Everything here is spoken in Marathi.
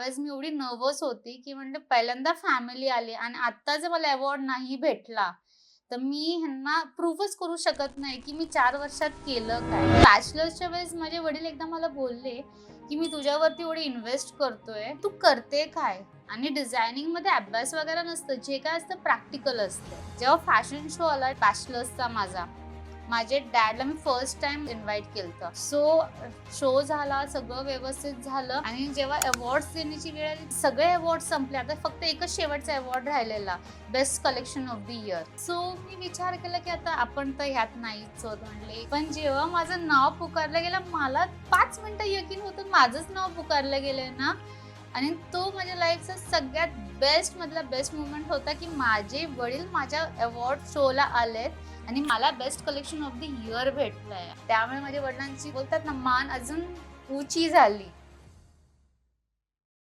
त्यावेळेस मी एवढी नर्व्हस होती, की म्हणजे पहिल्यांदा फॅमिली आली आणि आत्ता जर मला अवॉर्ड नाही भेटला, तर मी ह्यांना प्रूव्हच करू शकत नाही, की मी 4 वर्षात केलं काय. बॅचलर्सच्या वेळेस माझे वडील एकदा मला बोलले, की "मी तुझ्यावरती एवढी इन्व्हेस्ट करतोय, तू करते काय?" आणि डिझायनिंगमध्ये अभ्यास वगैरे नसतं, जे काय असतं प्रॅक्टिकल असतं. जेव्हा फॅशन शो आला बॅचलर्सचा माझा, माझे डॅडला मी फर्स्ट टाईम इन्व्हाईट केलतं. सो शो झाला, सगळं व्यवस्थित झालं आणि जेव्हा अवॉर्ड्स देण्याची वेळ आली, सगळे अवॉर्ड संपले. आता फक्त एकच शेवटचा अवॉर्ड राहिलेला, best collection of the year. So मी विचार केला, की आता आपण तर ह्यात नाहीच होत म्हणले. पण जेव्हा माझं नाव पुकारलं गेलं, मला 5 मिनिटं यकीन होतं माझंच नाव पुकारलं गेलंय ना आणि तो माझ्या लाईफचा सगळ्यात बेस्ट मधला बेस्ट मोमेंट होता, की माझे वडील माझ्या अवॉर्ड शोला आलेत आणि मला best collection of the year भेटलंय. त्यामुळे माझ्या वडिलांची बोलतात ना मान अजून उंची झाली.